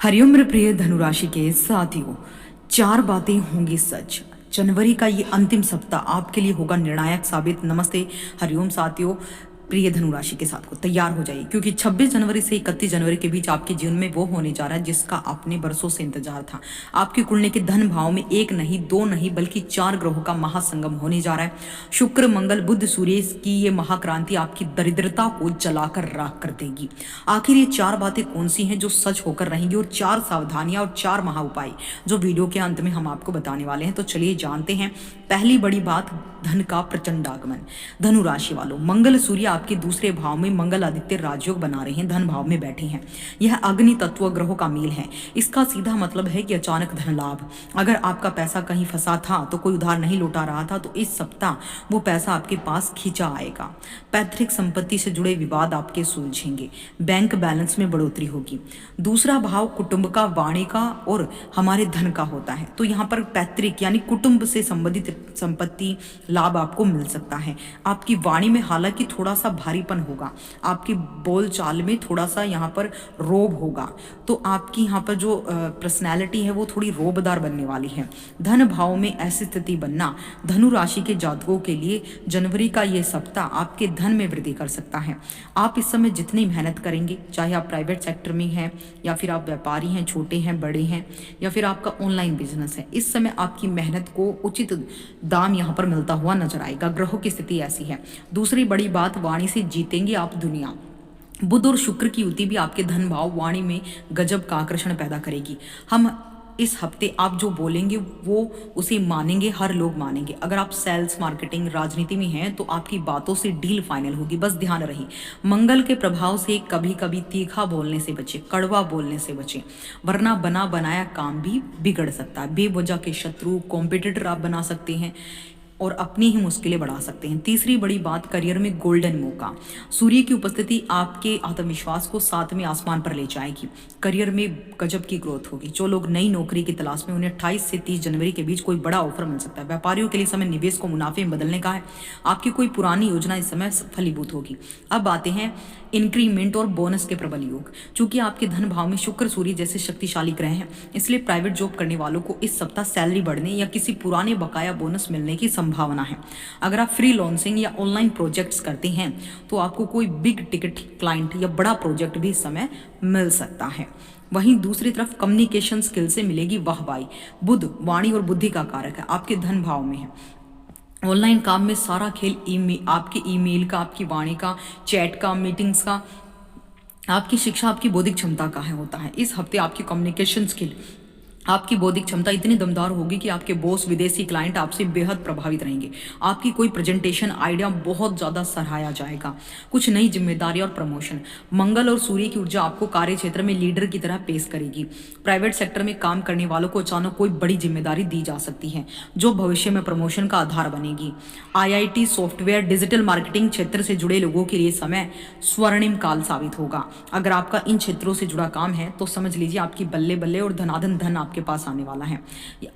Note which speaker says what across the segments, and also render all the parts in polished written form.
Speaker 1: हरिओम मेरे प्रिय धनुराशि के साथियों, चार बातें होंगी सच। जनवरी का ये अंतिम सप्ताह आपके लिए होगा निर्णायक साबित। नमस्ते हरिओम साथियों, प्रिय धनुराशि के साथ को तैयार हो जाइए, क्योंकि 26 जनवरी से 31 जनवरी के बीच आपके जीवन में वो होने जा रहा है जिसका आपने बरसों से इंतजार था। आपके कुंडली के धन भाव में एक नहीं, दो नहीं, बल्कि चार ग्रहों का महासंगम होने जा रहा है। शुक्र, मंगल, बुध, सूर्य की ये महाक्रांति आपकी दरिद्रता को जलाकर राख कर देगी। आखिर ये चार बातें कौन सी हैं जो सच होकर रहेंगी, और चार सावधानियां और चार महा उपाय जो वीडियो के अंत में हम आपको बताने वाले हैं। तो चलिए जानते हैं। पहली बड़ी बात, धन का प्रचंड आगमन। धनु राशि वालों, मंगल सूर्य आपके दूसरे भाव में मंगल आदित्य राजयोग बना रहे हैं, धन भाव में बैठे हैं। यह अग्नि तत्व ग्रहों का मेल है। इसका सीधा मतलब है कि अचानक धन लाभ। अगर आपका पैसा कहीं फंसा था, तो कोई उधार नहीं लौटा रहा था, तो इस सप्ताह वो पैसा आपके पास खींचा आएगा। पैतृक संपत्ति से जुड़े विवाद आपके सुलझेंगे। बैंक बैलेंस में बढ़ोतरी होगी। दूसरा भाव कुटुंब का, वाणी का और हमारे धन का होता है, तो यहाँ पर पैतृक यानी कुटुंब से संबंधित संपत्ति लाभ आपको मिल सकता है। आपकी वाणी में हालांकि थोड़ा सा भारीपन होगा, आपकी बोल चाल में थोड़ा सा यहाँ पर रोब होगा, तो आपकी यहाँ पर जो पर्सनैलिटी है वो थोड़ी रोबदार बनने वाली है। धन भाव में ऐसी स्थिति बनना धनु राशि के जातकों के लिए जनवरी का ये सप्ताह आपके धन में वृद्धि कर सकता है। आप इस समय जितनी मेहनत करेंगे, चाहे आप प्राइवेट सेक्टर में हैं या फिर आप व्यापारी हैं, छोटे हैं, बड़े हैं, या फिर आपका ऑनलाइन बिजनेस है, इस समय आपकी मेहनत को उचित दाम यहाँ पर मिलता हुआ नजर आएगा। ग्रहों की स्थिति ऐसी है। दूसरी बड़ी बात, वाणी से जीतेंगे आप दुनिया। बुध और शुक्र की युति भी आपके धन भाव वाणी में गजब का आकर्षण पैदा करेगी। हम इस हफ्ते आप जो बोलेंगे वो उसे मानेंगे, हर लोग मानेंगे। अगर आप सेल्स, मार्केटिंग, राजनीति में हैं तो आपकी बातों से डील फाइनल होगी। बस ध्यान रहे, मंगल के प्रभाव से कभी कभी तीखा बोलने से बचे, कड़वा बोलने से बचे, वरना बना बनाया काम भी बिगड़ सकता है। बेवजह के शत्रु, कॉम्पिटिटर आप बना सकते हैं और अपनी ही मुश्किलें बढ़ा सकते हैं। तीसरी बड़ी बात, करियर में गोल्डन मौका। सूर्य की उपस्थिति आपके आत्मविश्वास को सातवें आसमान पर ले जाएगी। करियर में गजब की ग्रोथ होगी। जो लोग नई नौकरी की तलाश में, उन्हें 28 से 30 जनवरी के बीच कोई बड़ा ऑफर मिल सकता है। व्यापारियों के लिए समय निवेश को मुनाफे में बदलने का है। आपकी कोई पुरानी योजना इस समय फलीभूत होगी। अब आते हैं इंक्रीमेंट और बोनस के प्रबल योग। चूंकि आपके धन भाव में शुक्र, सूर्य जैसे शक्तिशाली ग्रह हैं, इसलिए प्राइवेट जॉब करने वालों को इस सप्ताह सैलरी बढ़ने या किसी पुराने बकाया बोनस मिलने की संभावना है। अगर आप फ्रीलांसिंग या ऑनलाइन प्रोजेक्ट्स करते हैं तो आपको कोई बिग टिकट क्लाइंट या बड़ा प्रोजेक्ट भी इस समय मिल सकता है। वहीं दूसरी तरफ कम्युनिकेशन स्किल से मिलेगी वाहवाही। बुध वाणी और बुद्धि का कारक है, आपके धन भाव में है। ऑनलाइन काम में सारा खेल आपके ईमेल का, आपकी वाणी का, चैट का, मीटिंग्स का, आपकी शिक्षा, आपकी बौद्धिक क्षमता का है होता है। इस हफ्ते आपकी कम्युनिकेशन स्किल, आपकी बौद्धिक क्षमता इतनी दमदार होगी कि आपके बॉस, विदेशी क्लाइंट आपसे बेहद प्रभावित रहेंगे। आपकी कोई प्रेजेंटेशन आइडिया बहुत ज़्यादा सराहाया जाएगा। कुछ नई जिम्मेदारी और प्रमोशन। मंगल और सूर्य की ऊर्जा आपको कार्य क्षेत्र में लीडर की तरह पेश करेगी। प्राइवेट सेक्टर में काम करने वालों को अचानक कोई बड़ी जिम्मेदारी दी जा सकती है जो भविष्य में प्रमोशन का आधार बनेगी। आईआईटी, सॉफ्टवेयर, डिजिटल मार्केटिंग क्षेत्र से जुड़े लोगों के लिए समय स्वर्णिम काल साबित होगा। अगर आपका इन क्षेत्रों से जुड़ा काम है तो समझ लीजिए आपकी बल्ले बल्ले और धनाधन धन आपके पास आने वाला है।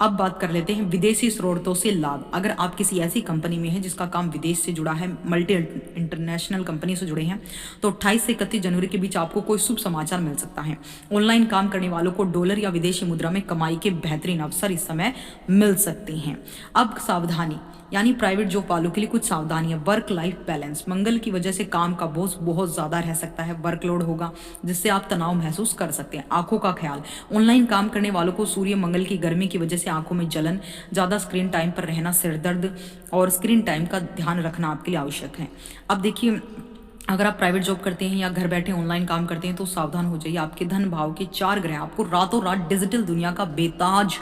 Speaker 1: अब बात कर लेते हैं विदेशी स्रोतों से लाभ। अगर आप किसी ऐसी कंपनी में हैं जिसका काम विदेश से जुड़ा है, मल्टी इंटरनेशनल कंपनी से जुड़े हैं, तो 28 से 31 जनवरी के बीच आपको कोई शुभ समाचार मिल सकता है। ऑनलाइन काम करने वालों को डॉलर या विदेशी मुद्रा में कमाई के बेहतरीन अवसर इस समय मिल सकते हैं। अब सावधानी, यानी प्राइवेट जॉब वालों के लिए कुछ सावधानियां। वर्क लाइफ बैलेंस, मंगल की वजह से काम का बोझ बहुत ज्यादा रह सकता है, वर्कलोड होगा जिससे आप तनाव महसूस कर सकते हैं। आंखों का ख्याल, ऑनलाइन काम करने वालों को सूर्य मंगल की गर्मी की वजह से आंखों में जलन, ज्यादा स्क्रीन टाइम पर रहना, सिर दर्द और स्क्रीन टाइम का ध्यान रखना आपके लिए आवश्यक है। अब देखिए, अगर आप प्राइवेट जॉब करते हैं या घर बैठे ऑनलाइन काम करते हैं तो सावधान हो जाइए। आपके धन भाव के चार ग्रह आपको रातों रात डिजिटल दुनिया का बेताज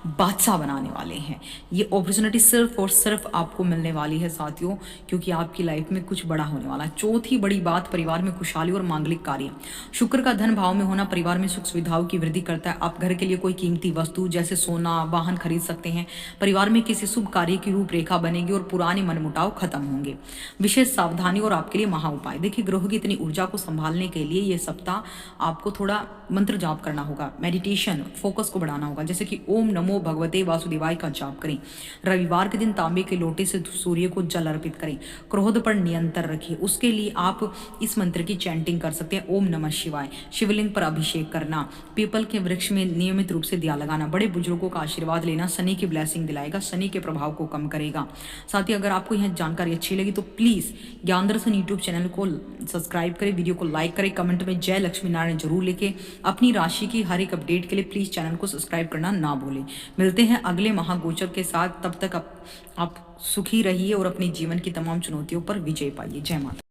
Speaker 1: बादशाह बनाने वाले हैं। ये अपॉर्चुनिटी सिर्फ और सिर्फ आपको मिलने वाली है साथियों, क्योंकि आपकी लाइफ में कुछ बड़ा होने वाला है। चौथी बड़ी बात, परिवार में खुशहाली और मांगलिक कार्य। शुक्र का धन भाव में होना परिवार में सुख सुविधाओं की वृद्धि करता है। आप घर के लिए कोई कीमती वस्तु जैसे सोना, वाहन खरीद सकते हैं। परिवार में किसी शुभ कार्य की रूपरेखा बनेगी और पुराने मनमुटाव खत्म होंगे। विशेष सावधानी और आपके लिए महा उपाय। है। देखिए ग्रहों की इतनी ऊर्जा को संभालने के लिए ये सप्ताह आपको थोड़ा मंत्र जाप करना होगा, मेडिटेशन, फोकस को बढ़ाना होगा, जैसे कि ओम नमो भगवते वासुदेवाय का जाप करें। रविवार के दिन तांबे के लोटे से सूर्य को जल अर्पित करें। क्रोध पर नियंत्रण रखिए, उसके लिए आप इस मंत्र की चैंटिंग कर सकते हैं, ओम नमः शिवाय। शिवलिंग पर अभिषेक करना, पीपल के वृक्ष में नियमित रूप से दिया लगाना, बड़े बुजुर्गों का आशीर्वाद लेना शनि की ब्लेसिंग दिलाएगा, शनि के प्रभाव को कम करेगा। साथ ही अगर आपको यह जानकारी अच्छी लगी तो प्लीज़ ज्ञान दर्शन यूट्यूब चैनल को सब्सक्राइब करें, वीडियो को लाइक करें, कमेंट में जय लक्ष्मी नारायण जरूर लिखें। अपनी राशि की हर एक अपडेट के लिए प्लीज़ चैनल को सब्सक्राइब करना ना भूलें। मिलते हैं अगले महागोचर के साथ, तब तक आप सुखी रहिए और अपने जीवन की तमाम चुनौतियों पर विजय पाइए। जय माता।